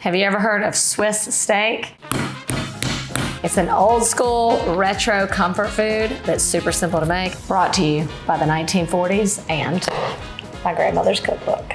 Have you ever heard of Swiss steak? It's an old school retro comfort food that's super simple to make, brought to you by the 1940s and my grandmother's cookbook.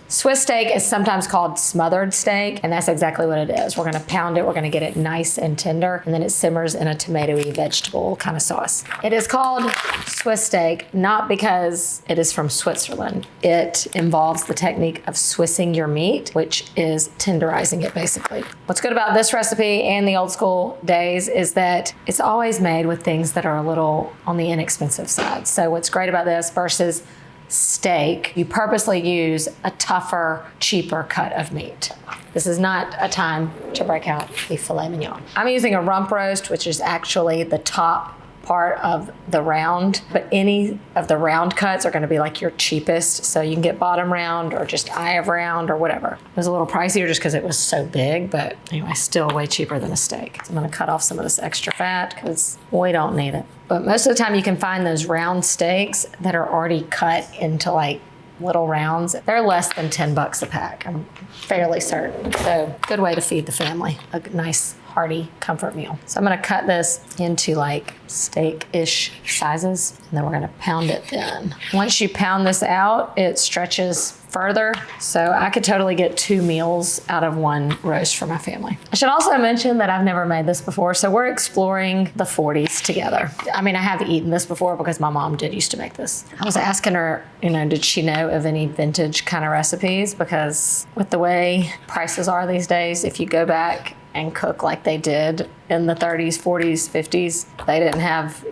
Swiss steak is sometimes called smothered steak, and that's exactly what it is. We're gonna pound it, we're gonna get it nice and tender, and then it simmers in a tomatoey vegetable kind of sauce. It is called Swiss steak, not because it is from Switzerland. It involves the technique of Swissing your meat, which is tenderizing it basically. What's good about this recipe and the old school days is that it's always made with things that are a little on the inexpensive side. So what's great about this versus steak, you purposely use a tougher, cheaper cut of meat. This is not a time to break out the filet mignon. I'm using a rump roast, which is actually the top part of the round, but any of the round cuts are gonna be like your cheapest. So you can get bottom round or just eye of round or whatever. It was a little pricier just because it was so big, but anyway, still way cheaper than a steak. So I'm gonna cut off some of this extra fat because we don't need it. But most of the time you can find those round steaks that are already cut into like little rounds. They're less than $10 a pack, I'm fairly certain. So good way to feed the family, a nice hearty comfort meal. So I'm gonna cut this into like steak-ish sizes, and then we're gonna pound it thin. Once you pound this out, it stretches further, so I could totally get 2 meals out of one roast for my family. I should also mention that I've never made this before, so we're exploring the 40s together. I mean, I have eaten this before because my mom did used to make this. I was asking her, did she know of any vintage kind of recipes? Because with the way prices are these days, if you go back and cook like they did in the 30s, 40s, 50s, they didn't have,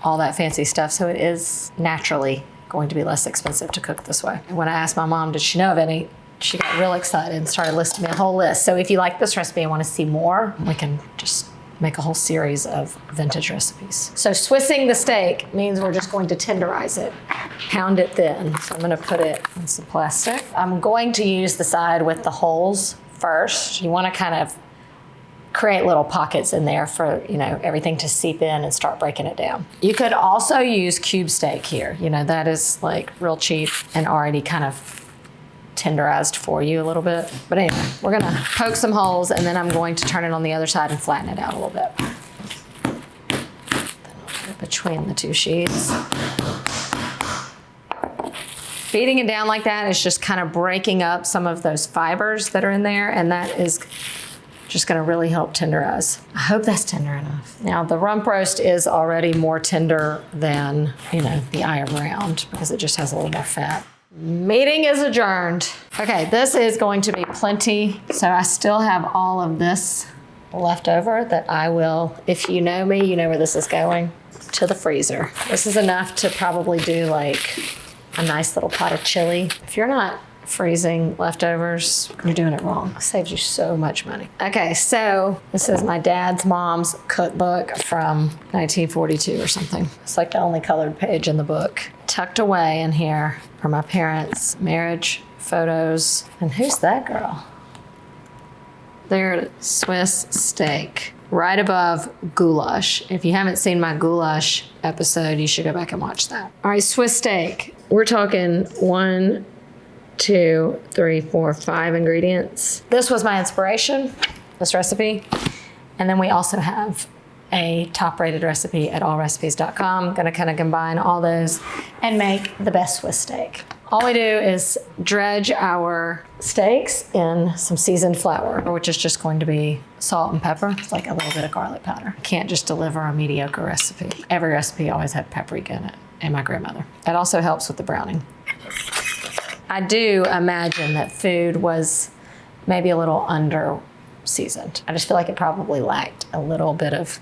all that fancy stuff, so it is naturally going to be less expensive to cook this way. And when I asked my mom, did she know of any, she got real excited and started listing me a whole list. So if you like this recipe and want to see more, we can just make a whole series of vintage recipes. So Swissing the steak means we're just going to tenderize it, pound it thin. So I'm gonna put it in some plastic. I'm going to use the side with the holes first. You wanna kind of create little pockets in there for everything to seep in and start breaking it down. You could also use cube steak here. That is like real cheap and already kind of tenderized for you a little bit. But anyway, we're gonna poke some holes and then I'm going to turn it on the other side and flatten it out a little bit. Then I'll put it between the two sheets. Feeding it down like that is just kind of breaking up some of those fibers that are in there, and that is just gonna really help tenderize. I hope that's tender enough. Now the rump roast is already more tender than, the eye of round because it just has a little more fat. Meeting is adjourned. Okay, this is going to be plenty. So I still have all of this left over that I will, if you know me, you know where this is going, to the freezer. This is enough to probably do like a nice little pot of chili. If you're not freezing leftovers, you're doing it wrong. It saves you so much money. Okay, so this is my mom's cookbook from 1942 or something. It's like the only colored page in the book. Tucked away in here are my parents' marriage photos. And who's that girl? There it is, Swiss steak. Right above goulash. If you haven't seen my goulash episode, you should go back and watch that. All right, Swiss steak. We're talking 1, 2, 3, 4, 5 ingredients. This was my inspiration, this recipe. And then we also have a top-rated recipe at allrecipes.com. Gonna kind of combine all those and make the best Swiss steak. All we do is dredge our steaks in some seasoned flour, which is just going to be salt and pepper, like a little bit of garlic powder. Can't just deliver a mediocre recipe. Every recipe always had paprika in it, and my grandmother. That also helps with the browning. I do imagine that food was maybe a little under seasoned. I just feel like it probably lacked a little bit of,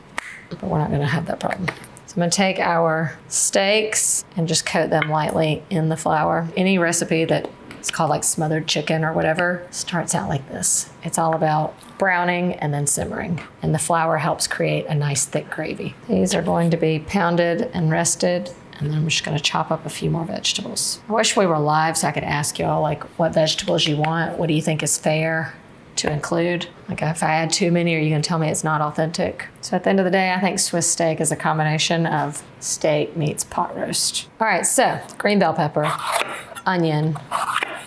but we're not gonna have that problem. So I'm gonna take our steaks and just coat them lightly in the flour. Any recipe that is called like smothered chicken or whatever starts out like this. It's all about browning and then simmering. And the flour helps create a nice thick gravy. These are going to be pounded and rested. And then I'm just gonna chop up a few more vegetables. I wish we were live so I could ask y'all like what vegetables you want. What do you think is fair to include? Like if I add too many, are you gonna tell me it's not authentic? So at the end of the day, I think Swiss steak is a combination of steak meets pot roast. All right, so green bell pepper, onion,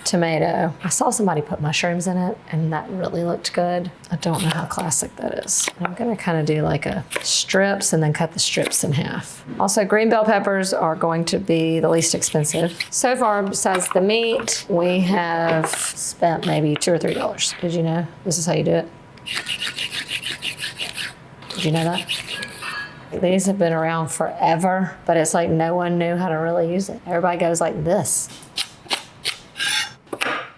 tomato. I saw somebody put mushrooms in it and that really looked good. I don't know how classic that is. I'm gonna kind of do like a strips and then cut the strips in half. Also, green bell peppers are going to be the least expensive. So far, besides the meat, we have spent maybe $2 or $3. Did you know this is how you do it? Did you know that? These have been around forever, but it's like no one knew how to really use it. Everybody goes like this.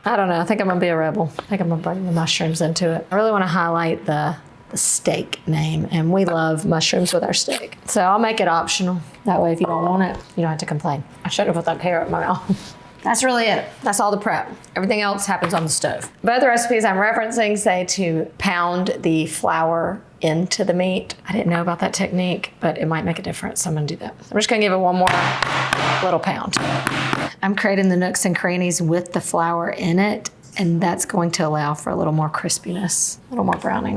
I don't know. I think I'm gonna be a rebel. I think I'm gonna bring the mushrooms into it. I really want to highlight the steak name, and we love mushrooms with our steak. So I'll make it optional. That way, if you don't want it, you don't have to complain. I should have put that carrot in my mouth. That's really it. That's all the prep. Everything else happens on the stove. Both the recipes I'm referencing say to pound the flour into the meat. I didn't know about that technique, but it might make a difference, so I'm gonna do that. I'm just gonna give it one more little pound. I'm creating the nooks and crannies with the flour in it, and that's going to allow for a little more crispiness, a little more browning.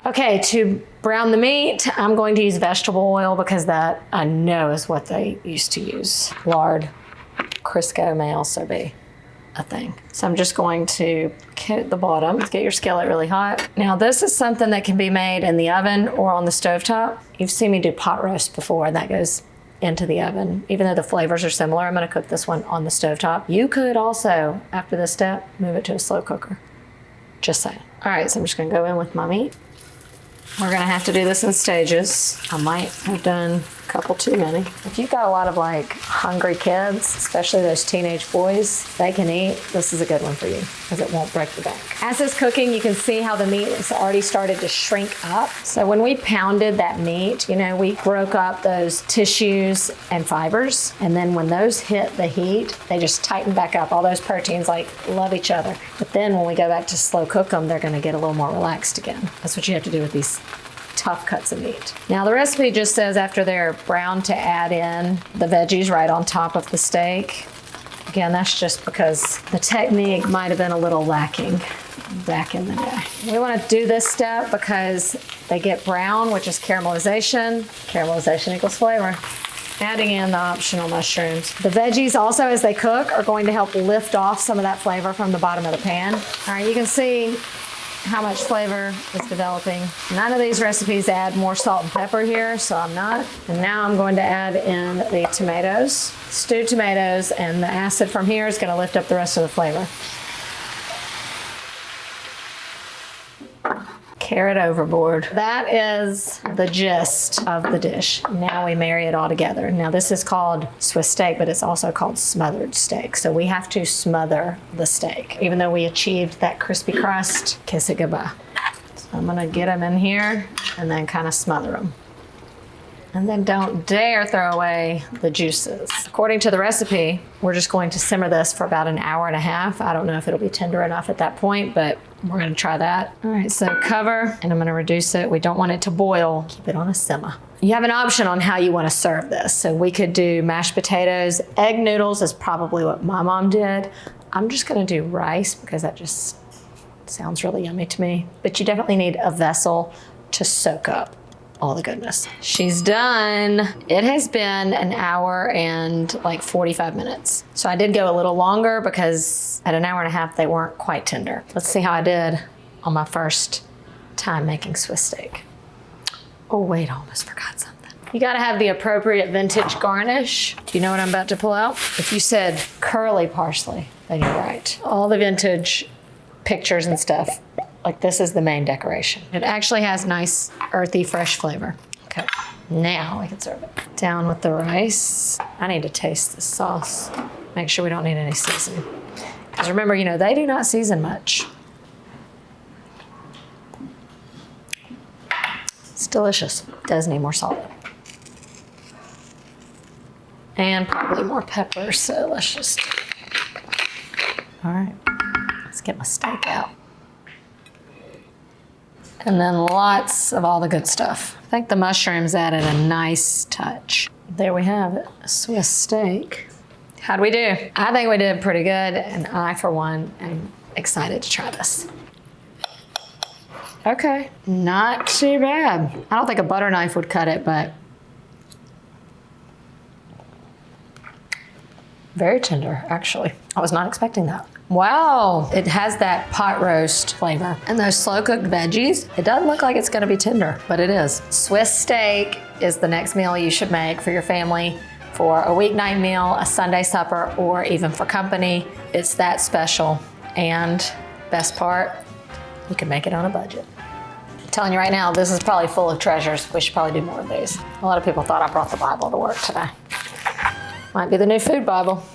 Okay, to brown the meat, I'm going to use vegetable oil because that I know is what they used to use. Lard, Crisco may also be a thing. So I'm just going to coat the bottom. Get your skillet really hot. Now this is something that can be made in the oven or on the stovetop. You've seen me do pot roast before, and that goes into the oven. Even though the flavors are similar, I'm gonna cook this one on the stovetop. You could also, after this step, move it to a slow cooker. Just saying. All right, so I'm just gonna go in with my meat. We're gonna have to do this in stages. I might have done a couple too many. If you've got a lot of like hungry kids, especially those teenage boys, they can eat. This is a good one for you because it won't break the bank. As it's cooking, you can see how the meat has already started to shrink up. So when we pounded that meat, you know, we broke up those tissues and fibers. And then when those hit the heat, they just tighten back up. All those proteins like love each other. But then when we go back to slow cook them, they're gonna get a little more relaxed again. That's what you have to do with these tough cuts of meat. Now the recipe just says after they're brown to add in the veggies right on top of the steak. Again, that's just because the technique might have been a little lacking back in the day. We want to do this step because they get brown, which is caramelization. Caramelization equals flavor. Adding in the optional mushrooms. The veggies also, as they cook, are going to help lift off some of that flavor from the bottom of the pan. All right, you can see how much flavor is developing. None of these recipes add more salt and pepper here, so I'm not. And now I'm going to add in the tomatoes, stewed tomatoes, and the acid from here is gonna lift up the rest of the flavor. Carrot overboard. That is the gist of the dish. Now we marry it all together. Now this is called Swiss steak, but it's also called smothered steak. So we have to smother the steak. Even though we achieved that crispy crust, kiss it goodbye. So I'm gonna get them in here and then kind of smother them. And then don't dare throw away the juices. According to the recipe, we're just going to simmer this for about an hour and a half. I don't know if it'll be tender enough at that point, but we're gonna try that. All right, so cover, and I'm gonna reduce it. We don't want it to boil. Keep it on a simmer. You have an option on how you wanna serve this. So we could do mashed potatoes. Egg noodles is probably what my mom did. I'm just gonna do rice because that just sounds really yummy to me. But you definitely need a vessel to soak up all the goodness. She's done. It has been an hour and like 45 minutes. So I did go a little longer because at an hour and a half, they weren't quite tender. Let's see how I did on my first time making Swiss steak. Oh wait, I almost forgot something. You gotta have the appropriate vintage garnish. Do you know what I'm about to pull out? If you said curly parsley, then you're right. All the vintage pictures and stuff. Like this is the main decoration. It actually has nice, earthy, fresh flavor. Okay, now we can serve it. Down with the rice. I need to taste this sauce. Make sure we don't need any seasoning. Because remember, you know, they do not season much. It's delicious. Does need more salt. And probably more pepper, so let's just. All right, let's get my steak out. And then lots of all the good stuff. I think the mushrooms added a nice touch. There we have it, a Swiss steak. How'd we do? I think we did pretty good, and I, for one, am excited to try this. Okay, not too bad. I don't think a butter knife would cut it, but Very tender, actually. I was not expecting that. Wow, it has that pot roast flavor. And those slow cooked veggies, it doesn't look like it's gonna be tender, but it is. Swiss steak is the next meal you should make for your family for a weeknight meal, a Sunday supper, or even for company. It's that special. And best part, you can make it on a budget. I'm telling you right now, this is probably full of treasures. We should probably do more of these. A lot of people thought I brought the Bible to work today. Might be the new food Bible.